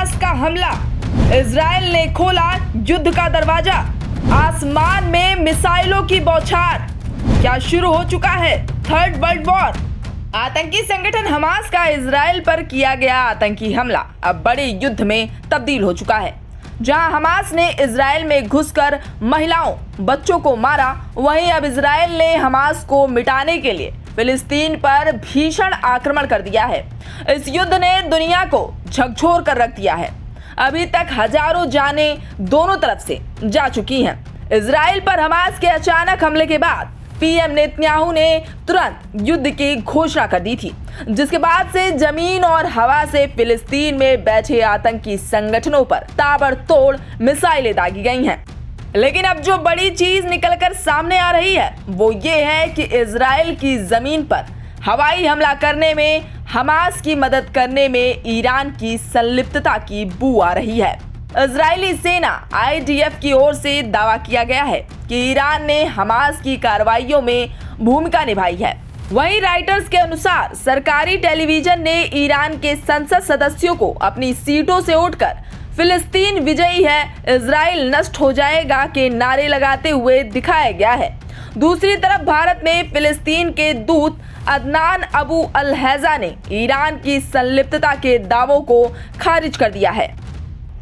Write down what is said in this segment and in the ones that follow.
Hamas का हमला, Israel ने खोला युद्ध का दरवाजा। आसमान में मिसाइलों की बौछार, क्या शुरू हो चुका है थर्ड वर्ल्ड वॉर। आतंकी संगठन हमास का इजराइल पर किया गया आतंकी हमला अब बड़े युद्ध में तब्दील हो चुका है। जहां हमास ने इजराइल में घुसकर महिलाओं, बच्चों को मारा, वहीं अब इजराइल ने हमास को मिटाने के लिए फिलिस्तीन पर भीषण आक्रमण कर दिया है। इस युद्ध ने दुनिया को झकझोर कर रख दिया है। अभी तक हजारों जानें दोनों तरफ से जा चुकी हैं। इजराइल पर हमास के अचानक हमले के बाद पीएम नेतन्याहू ने तुरंत युद्ध की घोषणा कर दी थी, जिसके बाद से जमीन और हवा से फिलिस्तीन में बैठे आतंकी संगठनों पर ताबड़तोड़ मिसाइलें दागी गई हैं। लेकिन अब जो बड़ी चीज निकलकर सामने आ रही है वो ये है कि इजराइल की जमीन पर हवाई हमला करने में हमास की मदद करने में ईरान की संलिप्तता की बू आ रही है। इजरायली सेना IDF की ओर से दावा किया गया है कि ईरान ने हमास की कार्रवाइयों में भूमिका निभाई है। वहीं राइटर्स के अनुसार सरकारी टेलीविजन ने ईरान के संसद सदस्यों को अपनी सीटों से उठकर फिलिस्तीन विजयी है, इजराइल नष्ट हो जाएगा के नारे लगाते हुए दिखाया गया है। दूसरी तरफ भारत में फिलिस्तीन के दूत अदनान अबू अल हैजा ने ईरान की संलिप्तता के दावों को खारिज कर दिया है।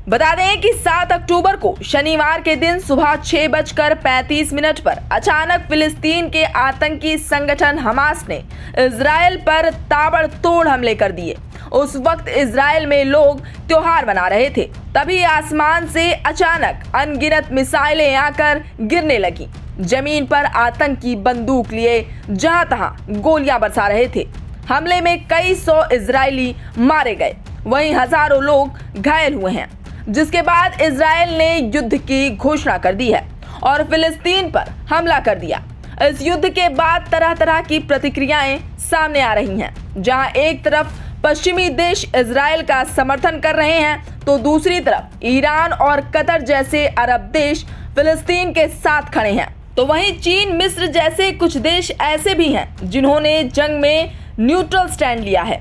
बता दें कि 7 अक्टूबर को शनिवार के दिन सुबह 6:35 पर अचानक फिलिस्तीन के आतंकी संगठन हमास ने इजराइल पर ताबड़तोड़ हमले कर दिए। उस वक्त इजराइल में लोग त्योहार मना रहे थे, तभी आसमान से अचानक अनगिनत मिसाइलें आकर गिरने लगी। जमीन पर आतंकी बंदूक लिए जहां तहां गोलियां बरसा रहे थे। हमले में कई सौ इजरायली मारे गए, वहीं हजारों लोग घायल हुए हैं, जिसके बाद इजराइल ने युद्ध की घोषणा कर दी है और फिलिस्तीन पर हमला कर दिया। इस युद्ध के बाद तरह तरह की प्रतिक्रियाएं सामने आ रही हैं। जहां एक तरफ पश्चिमी देश इजराइल का समर्थन कर रहे हैं, तो दूसरी तरफ ईरान और कतर जैसे अरब देश फिलिस्तीन के साथ खड़े हैं। तो वहीं चीन, मिस्र जैसे कुछ देश ऐसे भी हैं जिन्होंने जंग में न्यूट्रल स्टैंड लिया है।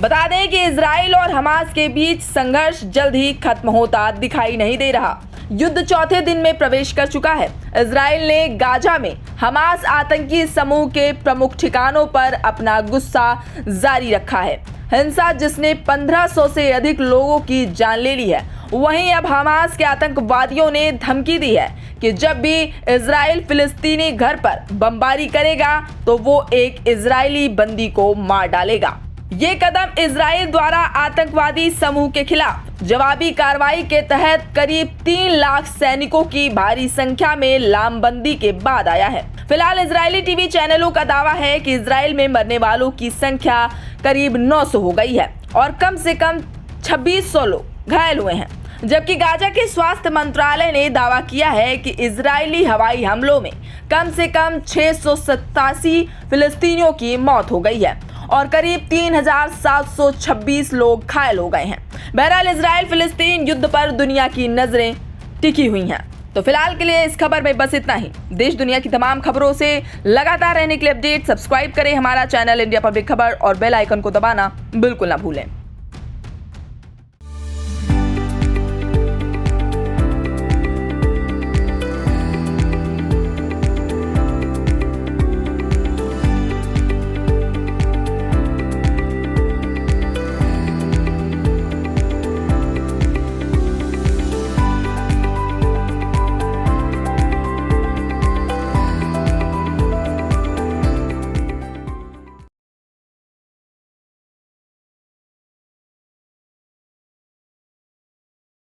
बता दें कि इजराइल और हमास के बीच संघर्ष जल्द ही खत्म होता दिखाई नहीं दे रहा। युद्ध चौथे दिन में प्रवेश कर चुका है। इजराइल ने गाजा में हमास आतंकी समूह के प्रमुख ठिकानों पर अपना गुस्सा जारी रखा है। हिंसा जिसने 1500 से अधिक लोगों की जान ले ली है। वहीं अब हमास के आतंकवादियों ने धमकी दी है कि जब भी इजराइल फिलिस्तीनी घर पर बमबारी करेगा तो वो एक इजरायली बंदी को मार डालेगा। ये कदम इजराइल द्वारा आतंकवादी समूह के खिलाफ जवाबी कार्रवाई के तहत करीब 3 लाख सैनिकों की भारी संख्या में लामबंदी के बाद आया है। फिलहाल इजरायली टीवी चैनलों का दावा है कि इजराइल में मरने वालों की संख्या करीब 900 हो गई है और कम से कम 2600 लोग घायल हुए हैं। जबकि गाजा के स्वास्थ्य मंत्रालय ने दावा किया है कि इजरायली हवाई हमलों में कम से कम 687 फिलिस्तीनियों की मौत हो गई है और करीब 3726 लोग घायल हो गए हैं। बहरहाल इजराइल फिलिस्तीन युद्ध पर दुनिया की नजरें टिकी हुई हैं। तो फिलहाल के लिए इस खबर में बस इतना ही। देश दुनिया की तमाम खबरों से लगातार रहने के लिए अपडेट सब्सक्राइब करें हमारा चैनल इंडिया पब्लिक खबर और बेल आइकन को दबाना बिल्कुल ना भूलें।